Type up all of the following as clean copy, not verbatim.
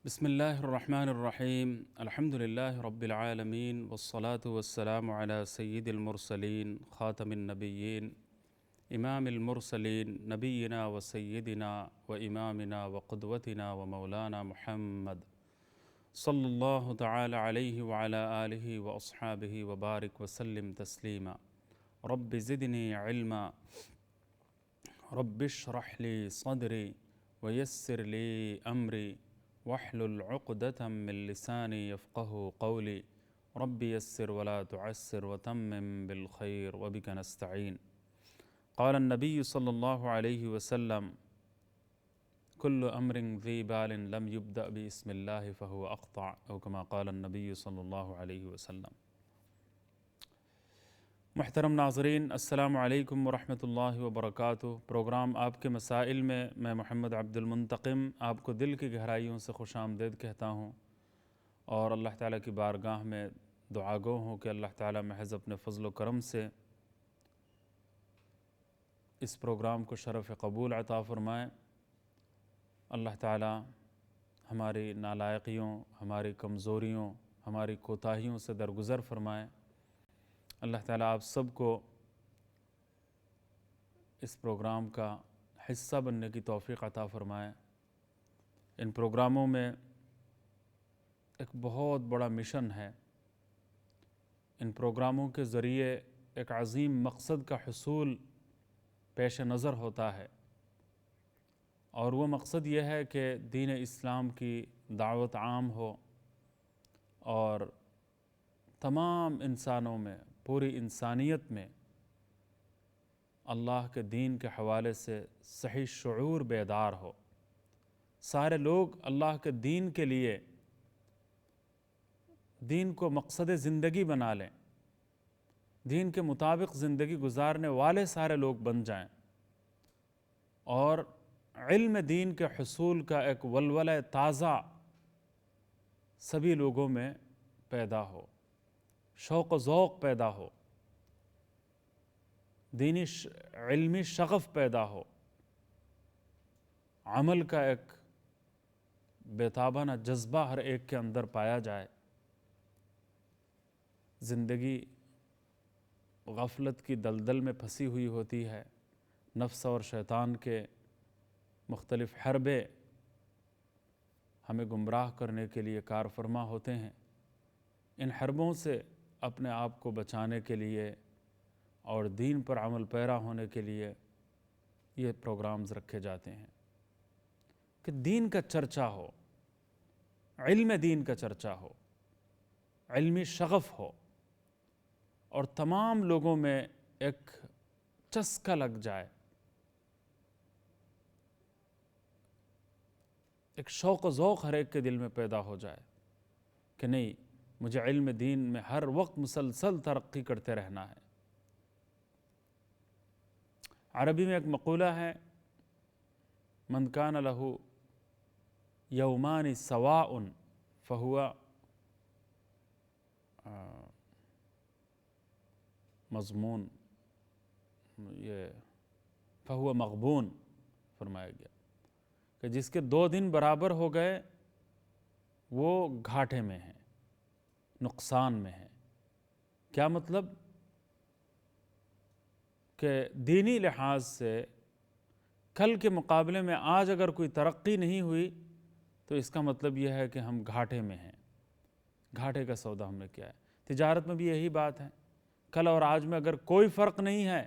بسم الله الرحمن الرحيم الحمد لله رب العالمين والصلاة والسلام على سيد المرسلين خاتم النبيين إمام المرسلين نبينا وسيدنا وإمامنا وقدوتنا ومولانا محمد صلى الله تعالى عليه وعلى آله وأصحابه وبارك وسلم تسليما رب زدني علما رب اشرح لي صدري ويسر لي أمري واحلل عقدة من لساني يفقه قولي رب يسر ولا تعسر وتمم بالخير وبك نستعين. قال النبي صلى الله عليه وسلم كل أمر ذي بال لم يبدأ باسم الله فهو أقطع، أو كما قال النبي صلى الله عليه وسلم. محترم ناظرین، السلام علیکم ورحمۃ اللہ وبرکاتہ۔ پروگرام آپ کے مسائل میں محمد عبد المنتقم آپ کو دل کی گہرائیوں سے خوش آمدید کہتا ہوں، اور اللہ تعالیٰ کی بارگاہ میں دعا گو ہوں کہ اللہ تعالیٰ محض اپنے فضل و کرم سے اس پروگرام کو شرف قبول عطا فرمائے۔ اللہ تعالیٰ ہماری نالائقیوں، ہماری کمزوریوں، ہماری کوتاہیوں سے درگزر فرمائے۔ اللہ تعالیٰ آپ سب کو اس پروگرام کا حصہ بننے کی توفیق عطا فرمائے۔ ان پروگراموں میں ایک بہت بڑا مشن ہے۔ ان پروگراموں کے ذریعے ایک عظیم مقصد کا حصول پیش نظر ہوتا ہے، اور وہ مقصد یہ ہے کہ دین اسلام کی دعوت عام ہو اور تمام انسانوں میں، پوری انسانیت میں اللہ کے دین کے حوالے سے صحیح شعور بیدار ہو۔ سارے لوگ اللہ کے دین کے لیے دین کو مقصد زندگی بنا لیں، دین کے مطابق زندگی گزارنے والے سارے لوگ بن جائیں، اور علم دین کے حصول کا ایک ولولہ تازہ سبھی لوگوں میں پیدا ہو، شوق و ذوق پیدا ہو، دینی علمی شغف پیدا ہو، عمل کا ایک بےتابانہ جذبہ ہر ایک کے اندر پایا جائے۔ زندگی غفلت کی دلدل میں پھنسی ہوئی ہوتی ہے، نفس اور شیطان کے مختلف حربے ہمیں گمراہ کرنے کے لیے کار فرما ہوتے ہیں۔ ان حربوں سے اپنے آپ کو بچانے کے لیے اور دین پر عمل پیرا ہونے کے لیے یہ پروگرامز رکھے جاتے ہیں کہ دین کا چرچا ہو، علم دین کا چرچا ہو، علمی شغف ہو، اور تمام لوگوں میں ایک چسکا لگ جائے، ایک شوق و ذوق ہر ایک کے دل میں پیدا ہو جائے کہ نہیں، مجھے علم دین میں ہر وقت مسلسل ترقی کرتے رہنا ہے۔ عربی میں ایک مقولہ ہے، من کان لہ یومان سواء فہو مضمون، یہ فہو مغبون فرمایا گیا کہ جس کے 2 دن برابر ہو گئے وہ گھاٹے میں ہیں، نقصان میں ہیں۔ کیا مطلب؟ کہ دینی لحاظ سے کل کے مقابلے میں آج اگر کوئی ترقی نہیں ہوئی تو اس کا مطلب یہ ہے کہ ہم گھاٹے میں ہیں۔ گھاٹے کا سودا ہم نے کیا ہے۔ تجارت میں بھی یہی بات ہے، کل اور آج میں اگر کوئی فرق نہیں ہے،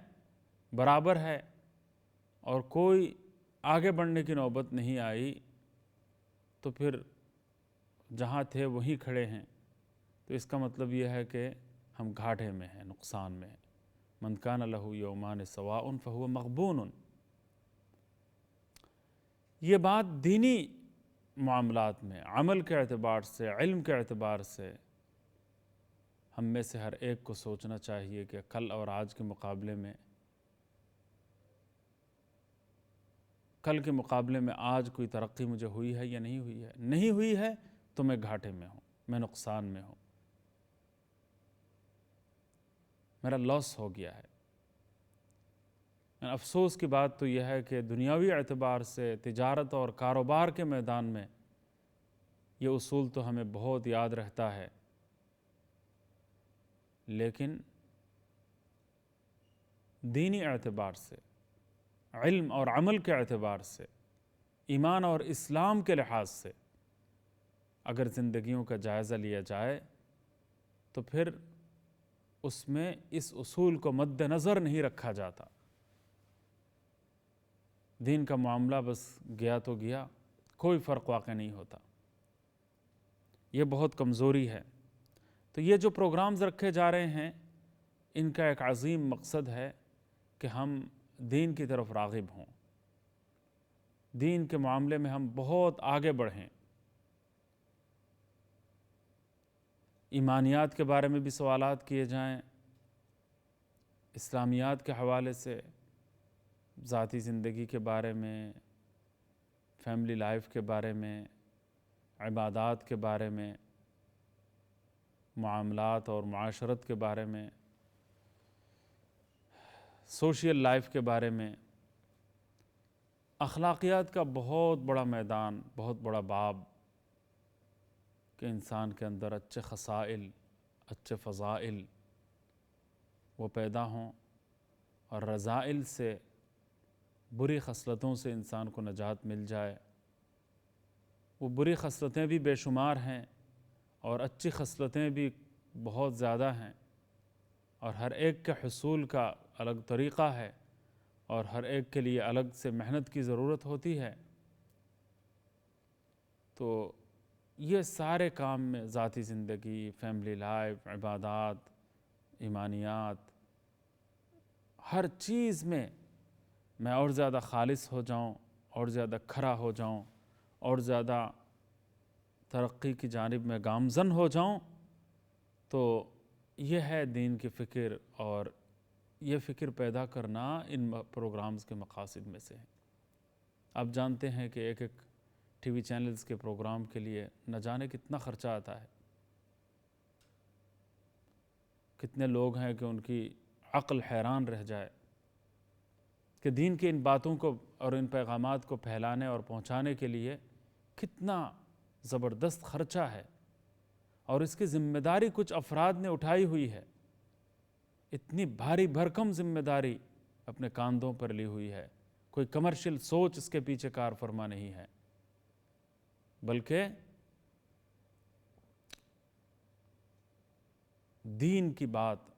برابر ہے، اور کوئی آگے بڑھنے کی نوبت نہیں آئی، تو پھر جہاں تھے وہیں کھڑے ہیں، تو اس کا مطلب یہ ہے کہ ہم گھاٹے میں ہیں، نقصان میں ہیں۔ من کان لہ یومان سواء فہو مغبون۔ یہ بات دینی معاملات میں، عمل کے اعتبار سے، علم کے اعتبار سے ہم میں سے ہر ایک کو سوچنا چاہیے کہ کل اور آج کے مقابلے میں، کل کے مقابلے میں آج کوئی ترقی مجھے ہوئی ہے یا نہیں ہوئی ہے؟ نہیں ہوئی ہے تو میں گھاٹے میں ہوں، میں نقصان میں ہوں، میرا لاس ہو گیا ہے۔ افسوس کی بات تو یہ ہے کہ دنیاوی اعتبار سے، تجارت اور کاروبار کے میدان میں یہ اصول تو ہمیں بہت یاد رہتا ہے، لیکن دینی اعتبار سے، علم اور عمل کے اعتبار سے، ایمان اور اسلام کے لحاظ سے اگر زندگیوں کا جائزہ لیا جائے تو پھر اس میں اس اصول کو مد نظر نہیں رکھا جاتا۔ دین کا معاملہ بس گیا تو گیا، کوئی فرق واقع نہیں ہوتا۔ یہ بہت کمزوری ہے۔ تو یہ جو پروگرامز رکھے جا رہے ہیں، ان کا ایک عظیم مقصد ہے کہ ہم دین کی طرف راغب ہوں، دین کے معاملے میں ہم بہت آگے بڑھیں، ایمانیات کے بارے میں بھی سوالات کیے جائیں، اسلامیات کے حوالے سے، ذاتی زندگی کے بارے میں، فیملی لائف کے بارے میں، عبادات کے بارے میں، معاملات اور معاشرت کے بارے میں، سوشل لائف کے بارے میں، اخلاقیات کا بہت بڑا میدان، بہت بڑا باب، کہ انسان کے اندر اچھے خصائل، اچھے فضائل وہ پیدا ہوں، اور رذائل سے، بری خصلتوں سے انسان کو نجات مل جائے۔ وہ بری خصلتیں بھی بے شمار ہیں اور اچھی خصلتیں بھی بہت زیادہ ہیں، اور ہر ایک کے حصول کا الگ طریقہ ہے، اور ہر ایک کے لیے الگ سے محنت کی ضرورت ہوتی ہے۔ تو یہ سارے کام میں، ذاتی زندگی، فیملی لائف، عبادات، ایمانیات، ہر چیز میں میں اور زیادہ خالص ہو جاؤں، اور زیادہ کھرا ہو جاؤں، اور زیادہ ترقی کی جانب میں گامزن ہو جاؤں، تو یہ ہے دین کی فکر، اور یہ فکر پیدا کرنا ان پروگرامز کے مقاصد میں سے ہے۔ آپ جانتے ہیں کہ ایک ایک ٹی وی چینلز کے پروگرام کے لیے نہ جانے کتنا خرچہ آتا ہے، کتنے لوگ ہیں کہ ان کی عقل حیران رہ جائے کہ دین کی ان باتوں کو اور ان پیغامات کو پھیلانے اور پہنچانے کے لیے کتنا زبردست خرچہ ہے، اور اس کی ذمہ داری کچھ افراد نے اٹھائی ہوئی ہے، اتنی بھاری بھرکم ذمہ داری اپنے کاندھوں پر لی ہوئی ہے۔ کوئی کمرشل سوچ اس کے پیچھے کار فرما نہیں ہے، بلکہ دین کی بات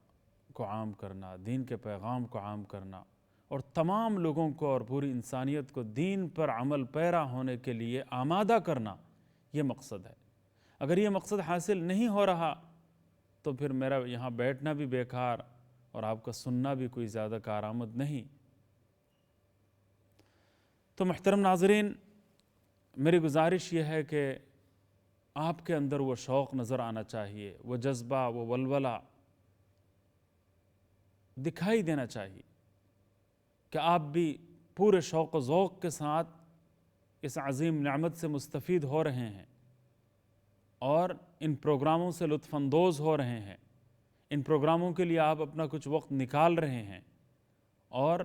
کو عام کرنا، دین کے پیغام کو عام کرنا، اور تمام لوگوں کو اور پوری انسانیت کو دین پر عمل پیرا ہونے کے لیے آمادہ کرنا، یہ مقصد ہے۔ اگر یہ مقصد حاصل نہیں ہو رہا تو پھر میرا یہاں بیٹھنا بھی بیکار، اور آپ کا سننا بھی کوئی زیادہ کارآمد نہیں۔ تو محترم ناظرین، میری گزارش یہ ہے کہ آپ کے اندر وہ شوق نظر آنا چاہیے، وہ جذبہ، وہ ولولہ دکھائی دینا چاہیے کہ آپ بھی پورے شوق و ذوق کے ساتھ اس عظیم نعمت سے مستفید ہو رہے ہیں، اور ان پروگراموں سے لطف اندوز ہو رہے ہیں، ان پروگراموں کے لیے آپ اپنا کچھ وقت نکال رہے ہیں، اور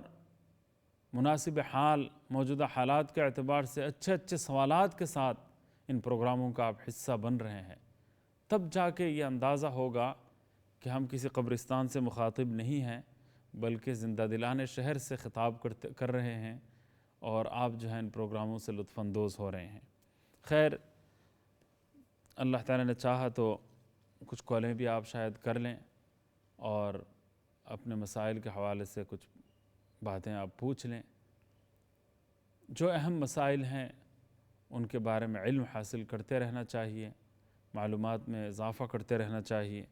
مناسب حال، موجودہ حالات کے اعتبار سے اچھے اچھے سوالات کے ساتھ ان پروگراموں کا آپ حصہ بن رہے ہیں، تب جا کے یہ اندازہ ہوگا کہ ہم کسی قبرستان سے مخاطب نہیں ہیں، بلکہ زندہ دلان شہر سے خطاب کر رہے ہیں، اور آپ جو ہیں ان پروگراموں سے لطف اندوز ہو رہے ہیں۔ خیر، اللہ تعالیٰ نے چاہا تو کچھ کالیں بھی آپ شاید کر لیں، اور اپنے مسائل کے حوالے سے کچھ باتیں آپ پوچھ لیں۔ جو اہم مسائل ہیں ان کے بارے میں علم حاصل کرتے رہنا چاہیے، معلومات میں اضافہ کرتے رہنا چاہیے،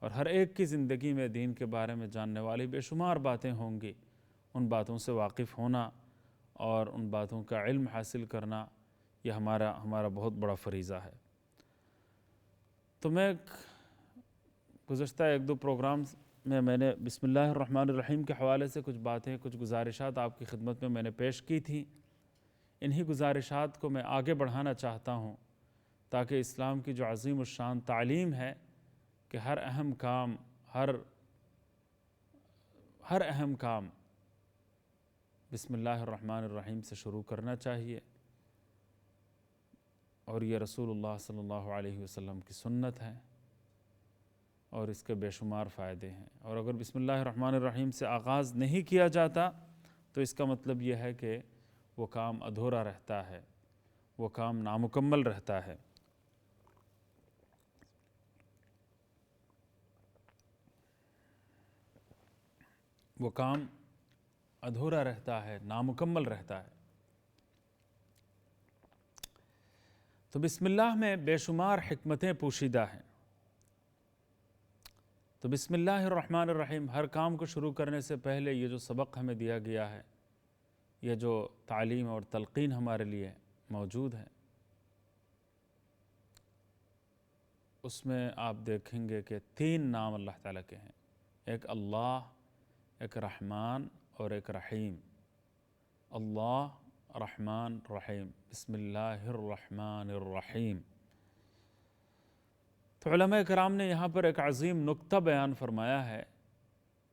اور ہر ایک کی زندگی میں دین کے بارے میں جاننے والی بے شمار باتیں ہوں گی، ان باتوں سے واقف ہونا اور ان باتوں کا علم حاصل کرنا، یہ ہمارا بہت بڑا فریضہ ہے۔ تو میں گزشتہ ایک دو پروگرامز میں نے بسم اللہ الرحمن الرحیم کے حوالے سے کچھ باتیں، کچھ گزارشات آپ کی خدمت میں نے پیش کی تھی۔ انہی گزارشات کو میں آگے بڑھانا چاہتا ہوں، تاکہ اسلام کی جو عظیم الشان تعلیم ہے کہ ہر اہم کام بسم اللہ الرحمن الرحیم سے شروع کرنا چاہیے، اور یہ رسول اللہ صلی اللہ علیہ وسلم کی سنت ہے اور اس کے بے شمار فائدے ہیں۔ اور اگر بسم اللہ الرحمن الرحیم سے آغاز نہیں کیا جاتا تو اس کا مطلب یہ ہے کہ وہ کام ادھورا رہتا ہے، وہ کام نامکمل رہتا ہے۔ وہ کام ادھورا رہتا ہے، نامکمل رہتا ہے۔ تو بسم اللہ میں بے شمار حکمتیں پوشیدہ ہیں۔ تو بسم اللہ الرحمن الرحیم، ہر کام کو شروع کرنے سے پہلے یہ جو سبق ہمیں دیا گیا ہے، یہ جو تعلیم اور تلقین ہمارے لیے موجود ہے، اس میں آپ دیکھیں گے کہ 3 نام اللہ تعالیٰ کے ہیں، ایک اللہ، ایک رحمان اور ایک رحیم۔ اللہ، رحمان، رحیم، بسم اللہ الرحمن الرحیم۔ تو علماء کرام نے یہاں پر ایک عظیم نکتہ بیان فرمایا ہے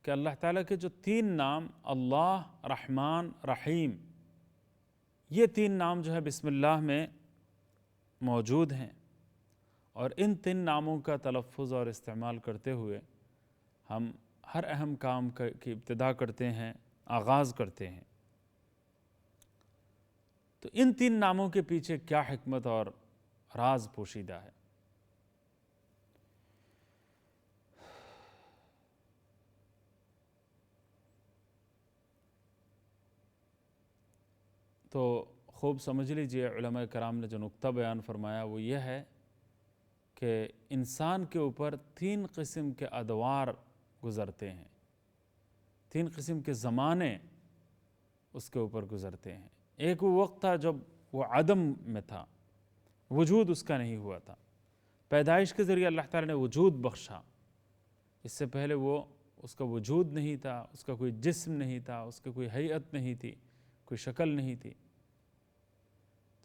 کہ اللہ تعالیٰ کے جو 3 نام اللہ، رحمان، رحیم، یہ 3 نام جو ہے بسم اللہ میں موجود ہیں، اور ان 3 ناموں کا تلفظ اور استعمال کرتے ہوئے ہم ہر اہم کام کی ابتدا کرتے ہیں، آغاز کرتے ہیں۔ تو ان 3 ناموں کے پیچھے کیا حکمت اور راز پوشیدہ ہے؟ تو خوب سمجھ لیجئے، علماء کرام نے جو نکتہ بیان فرمایا وہ یہ ہے کہ انسان کے اوپر 3 قسم کے ادوار گزرتے ہیں، 3 قسم کے زمانے اس کے اوپر گزرتے ہیں۔ ایک وہ وقت تھا جب وہ عدم میں تھا، وجود اس کا نہیں ہوا تھا، پیدائش کے ذریعے اللہ تعالیٰ نے وجود بخشا۔ اس سے پہلے اس کا وجود نہیں تھا، اس کا کوئی جسم نہیں تھا، اس کی کوئی ہیئت نہیں تھی، کوئی شکل نہیں تھی۔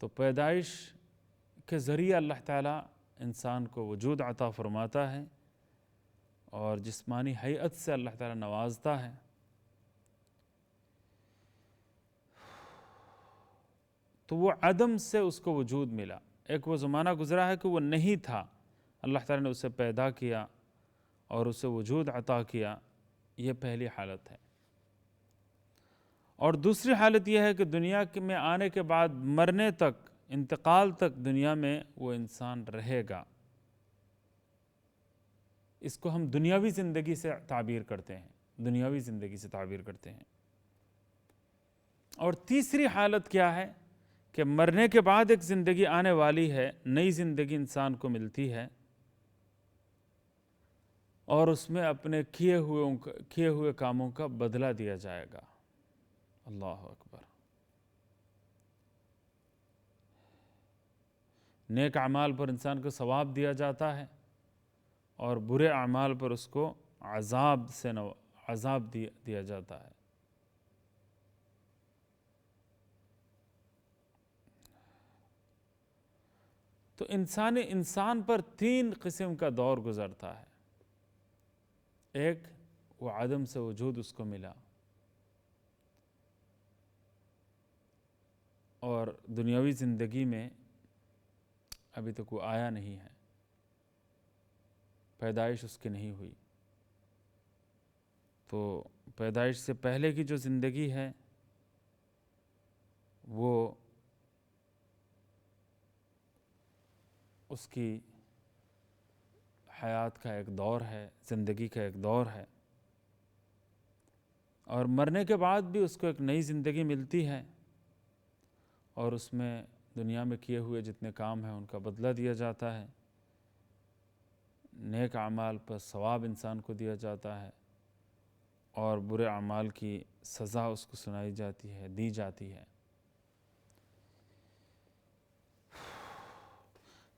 تو پیدائش کے ذریعے اللہ تعالیٰ انسان کو وجود عطا فرماتا ہے اور جسمانی ہیئت سے اللہ تعالیٰ نوازتا ہے۔ تو وہ عدم سے اس کو وجود ملا، ایک وہ زمانہ گزرا ہے کہ وہ نہیں تھا، اللہ تعالیٰ نے اسے پیدا کیا اور اسے وجود عطا کیا، یہ پہلی حالت ہے۔ اور دوسری حالت یہ ہے کہ دنیا میں آنے کے بعد مرنے تک، انتقال تک دنیا میں وہ انسان رہے گا۔ اس کو ہم دنیاوی زندگی سے تعبیر کرتے ہیں، دنیاوی زندگی سے تعبیر کرتے ہیں۔ اور تیسری حالت کیا ہے کہ مرنے کے بعد ایک زندگی آنے والی ہے، نئی زندگی انسان کو ملتی ہے، اور اس میں اپنے کیے ہوئے کاموں کا بدلہ دیا جائے گا۔ اللہ اکبر۔ نیک اعمال پر انسان کو ثواب دیا جاتا ہے اور برے اعمال پر اس کو عذاب دیا جاتا ہے۔ تو انسان پر 3 قسم کا دور گزرتا ہے۔ ایک، وہ عدم سے وجود اس کو ملا اور دنیاوی زندگی میں ابھی تک وہ آیا نہیں ہے، پیدائش اس کی نہیں ہوئی۔ تو پیدائش سے پہلے کی جو زندگی ہے وہ اس کی حیات کا ایک دور ہے، زندگی کا ایک دور ہے، اور مرنے کے بعد بھی اس کو ایک نئی زندگی ملتی ہے اور اس میں دنیا میں کیے ہوئے جتنے کام ہیں ان کا بدلہ دیا جاتا ہے، نیک اعمال پر ثواب انسان کو دیا جاتا ہے اور برے اعمال کی سزا اس کو سنائی جاتی ہے، دی جاتی ہے۔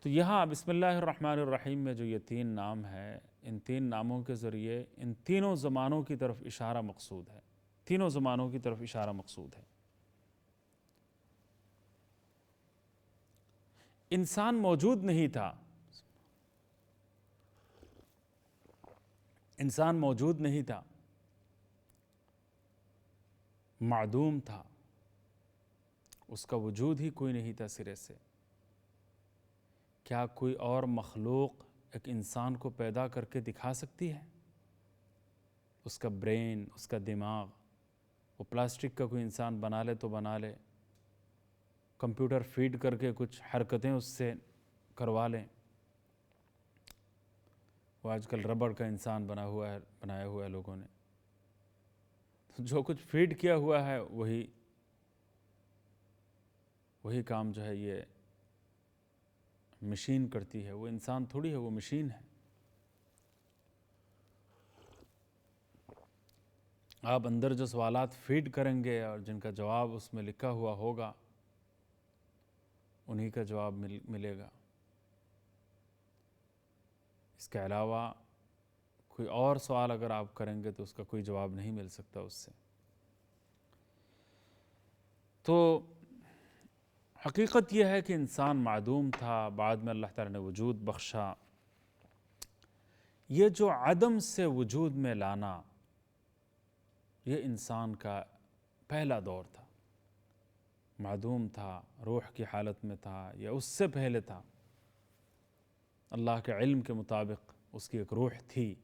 تو یہاں بسم اللہ الرحمن الرحیم میں جو یہ 3 نام ہے، ان 3 ناموں کے ذریعے ان تینوں زمانوں کی طرف اشارہ مقصود ہے، تینوں زمانوں کی طرف اشارہ مقصود ہے۔ انسان موجود نہیں تھا، انسان موجود نہیں تھا، معدوم تھا، اس کا وجود ہی کوئی نہیں تھا سرے سے۔ کیا کوئی اور مخلوق ایک انسان کو پیدا کر کے دکھا سکتی ہے؟ اس کا برین، اس کا دماغ، وہ پلاسٹک کا کوئی انسان بنا لے تو بنا لے، کمپیوٹر فیڈ کر کے کچھ حرکتیں اس سے کروا لیں، وہ آج کل ربڑ کا انسان بنایا ہوا ہے لوگوں نے، جو کچھ فیڈ کیا ہوا ہے وہی کام جو ہے یہ مشین کرتی ہے، وہ انسان تھوڑی ہے، وہ مشین ہے۔ آپ اندر جو سوالات فیڈ کریں گے اور جن کا جواب اس میں لکھا ہوا ہوگا انہی کا جواب ملے گا۔ اس کے علاوہ کوئی اور سوال اگر آپ کریں گے تو اس کا کوئی جواب نہیں مل سکتا اس سے۔ تو حقیقت یہ ہے کہ انسان معدوم تھا، بعد میں اللہ تعالیٰ نے وجود بخشا۔ یہ جو عدم سے وجود میں لانا، یہ انسان کا پہلا دور تھا۔ معدوم تھا، روح کی حالت میں تھا یا اس سے پہلے تھا، اللہ کے علم کے مطابق اس کی ایک روح تھی،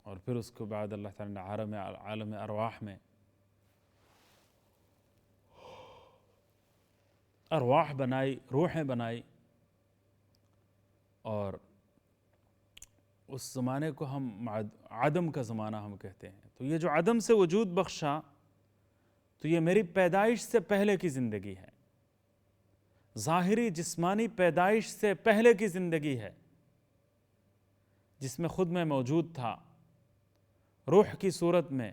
اور پھر اس کے بعد اللہ تعالیٰ نے عالم ارواح میں ارواح بنائی، روحیں بنائی، اور اس زمانے کو ہم عدم کا زمانہ ہم کہتے ہیں۔ تو یہ جو عدم سے وجود بخشا، تو یہ میری پیدائش سے پہلے کی زندگی ہے، ظاہری جسمانی پیدائش سے پہلے کی زندگی ہے، جس میں خود میں موجود تھا، روح کی صورت میں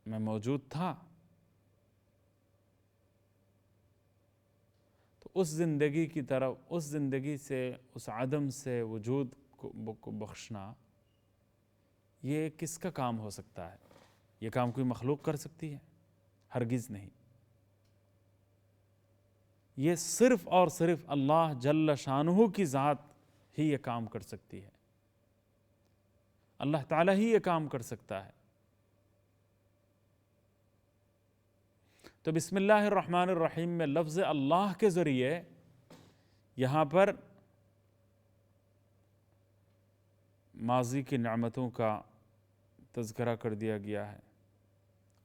میں موجود تھا۔ تو اس زندگی کی طرف، اس زندگی سے، اس عدم سے وجود کو بخشنا، یہ کس کا کام ہو سکتا ہے؟ یہ کام کوئی مخلوق کر سکتی ہے؟ ہرگز نہیں۔ یہ صرف اور صرف اللہ جل شانہ کی ذات ہی یہ کام کر سکتی ہے، اللہ تعالیٰ ہی یہ کام کر سکتا ہے۔ تو بسم اللہ الرحمن الرحیم میں لفظ اللہ کے ذریعے یہاں پر ماضی کی نعمتوں کا تذکرہ کر دیا گیا ہے،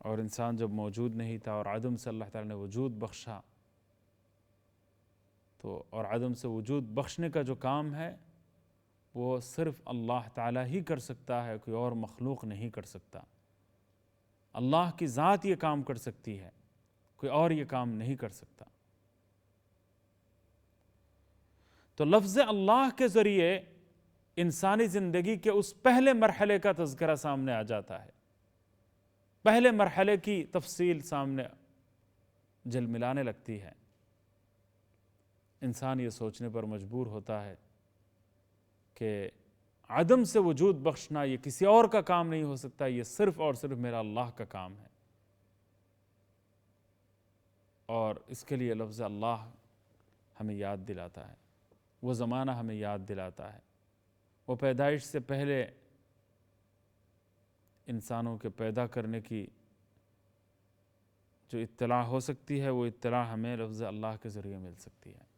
اور انسان جب موجود نہیں تھا اور عدم سے اللہ تعالیٰ نے وجود بخشا، تو اور عدم سے وجود بخشنے کا جو کام ہے وہ صرف اللہ تعالیٰ ہی کر سکتا ہے، کوئی اور مخلوق نہیں کر سکتا۔ اللہ کی ذات یہ کام کر سکتی ہے، کوئی اور یہ کام نہیں کر سکتا۔ تو لفظ اللہ کے ذریعے انسانی زندگی کے اس پہلے مرحلے کا تذکرہ سامنے آ جاتا ہے، پہلے مرحلے کی تفصیل سامنے جلملانے لگتی ہے۔ انسان یہ سوچنے پر مجبور ہوتا ہے کہ عدم سے وجود بخشنا یہ کسی اور کا کام نہیں ہو سکتا، یہ صرف اور صرف میرا اللہ کا کام ہے۔ اور اس کے لیے لفظ اللہ ہمیں یاد دلاتا ہے، وہ زمانہ ہمیں یاد دلاتا ہے، وہ پیدائش سے پہلے انسانوں کے پیدا کرنے کی جو اطلاع ہو سکتی ہے، وہ اطلاع ہمیں لفظ اللہ کے ذریعے مل سکتی ہے۔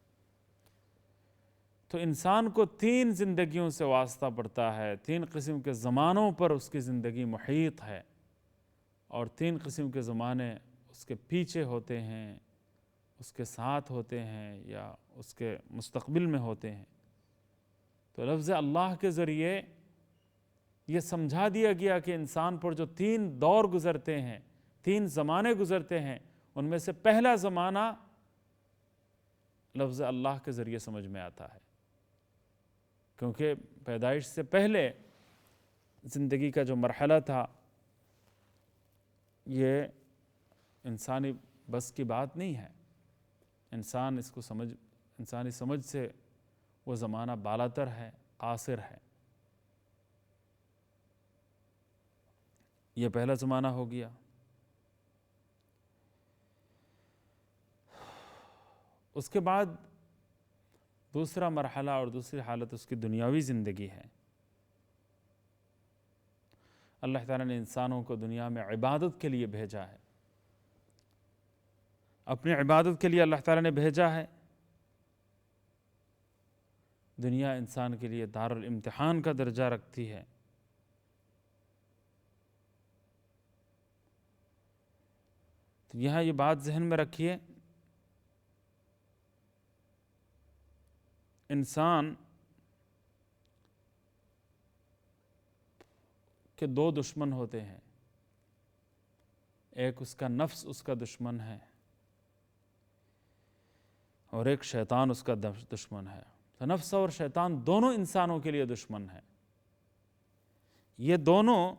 تو انسان کو 3 زندگیوں سے واسطہ پڑتا ہے، 3 قسم کے زمانوں پر اس کی زندگی محیط ہے، اور 3 قسم کے زمانے اس کے پیچھے ہوتے ہیں، اس کے ساتھ ہوتے ہیں، یا اس کے مستقبل میں ہوتے ہیں۔ تو لفظ اللہ کے ذریعے یہ سمجھا دیا گیا کہ انسان پر جو 3 دور گزرتے ہیں، 3 زمانے گزرتے ہیں، ان میں سے پہلا زمانہ لفظ اللہ کے ذریعے سمجھ میں آتا ہے، کیونکہ پیدائش سے پہلے زندگی کا جو مرحلہ تھا یہ انسانی بس کی بات نہیں ہے۔ انسان اس کو انسانی سمجھ سے وہ زمانہ بالاتر ہے، قاصر ہے۔ یہ پہلا زمانہ ہو گیا۔ اس کے بعد دوسرا مرحلہ اور دوسری حالت اس کی دنیاوی زندگی ہے۔ اللہ تعالیٰ نے انسانوں کو دنیا میں عبادت کے لیے بھیجا ہے، اپنی عبادت کے لیے اللہ تعالیٰ نے بھیجا ہے۔ دنیا انسان کے لیے دار الامتحان کا درجہ رکھتی ہے۔ تو یہاں یہ بات ذہن میں رکھیے، انسان کے دو دشمن ہوتے ہیں، ایک اس کا نفس اس کا دشمن ہے، اور ایک شیطان اس کا دشمن ہے۔ تو نفس اور شیطان دونوں انسانوں کے لیے دشمن ہیں۔ یہ دونوں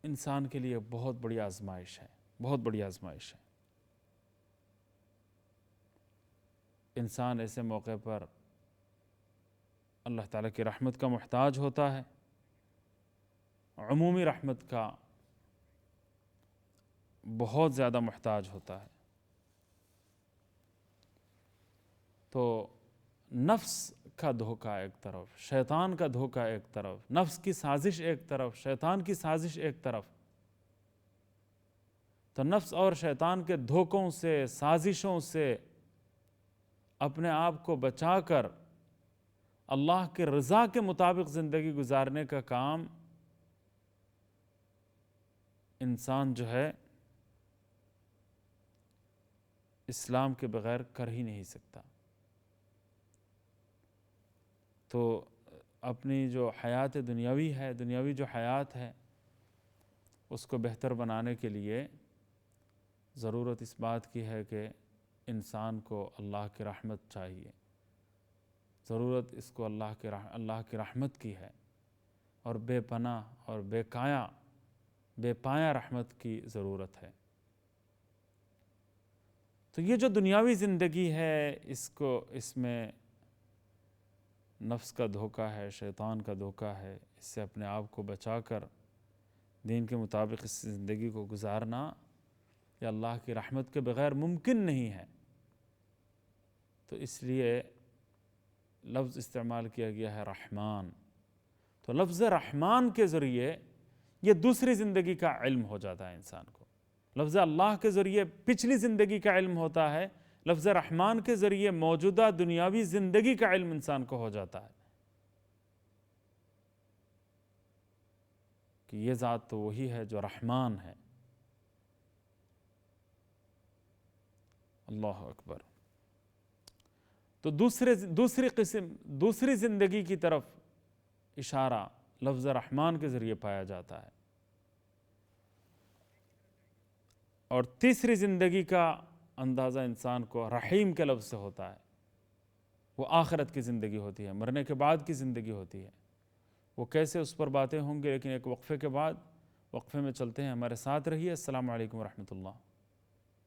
انسان کے لیے بہت بڑی آزمائش ہے، بہت بڑی آزمائش ہے۔ انسان ایسے موقع پر اللہ تعالیٰ کی رحمت کا محتاج ہوتا ہے، عمومی رحمت کا بہت زیادہ محتاج ہوتا ہے۔ تو نفس کا دھوکہ ایک طرف، شیطان کا دھوکہ ایک طرف، نفس کی سازش ایک طرف، شیطان کی سازش ایک طرف۔ تو نفس اور شیطان کے دھوکوں سے، سازشوں سے اپنے آپ کو بچا کر اللہ کے رضا کے مطابق زندگی گزارنے کا کام انسان جو ہے اسلام کے بغیر کر ہی نہیں سکتا۔ تو اپنی جو حیات دنیاوی ہے، دنیاوی جو حیات ہے، اس کو بہتر بنانے کے لیے ضرورت اس بات کی ہے کہ انسان کو اللہ کی رحمت چاہیے، ضرورت اس کو اللہ کی رحمت کی ہے، اور بے پناہ اور بے پایہ رحمت کی ضرورت ہے۔ تو یہ جو دنیاوی زندگی ہے، اس میں نفس کا دھوکہ ہے، شیطان کا دھوکہ ہے، اس سے اپنے آپ کو بچا کر دین کے مطابق اس زندگی کو گزارنا یہ اللہ کی رحمت کے بغیر ممکن نہیں ہے۔ تو اس لیے لفظ استعمال کیا گیا ہے رحمان۔ تو لفظ رحمان کے ذریعے یہ دوسری زندگی کا علم ہو جاتا ہے انسان کو۔ لفظ اللہ کے ذریعے پچھلی زندگی کا علم ہوتا ہے، لفظ رحمان کے ذریعے موجودہ دنیاوی زندگی کا علم انسان کو ہو جاتا ہے کہ یہ ذات تو وہی ہے جو رحمان ہے۔ اللہ اکبر۔ تو دوسری زندگی کی طرف اشارہ لفظ رحمان کے ذریعے پایا جاتا ہے، اور تیسری زندگی کا اندازہ انسان کو رحیم کے لفظ سے ہوتا ہے۔ وہ آخرت کی زندگی ہوتی ہے، مرنے کے بعد کی زندگی ہوتی ہے۔ وہ کیسے، اس پر باتیں ہوں گے، لیکن ایک وقفے کے بعد، وقفے میں چلتے ہیں، ہمارے ساتھ رہیے۔ السلام علیکم ورحمۃ اللہ۔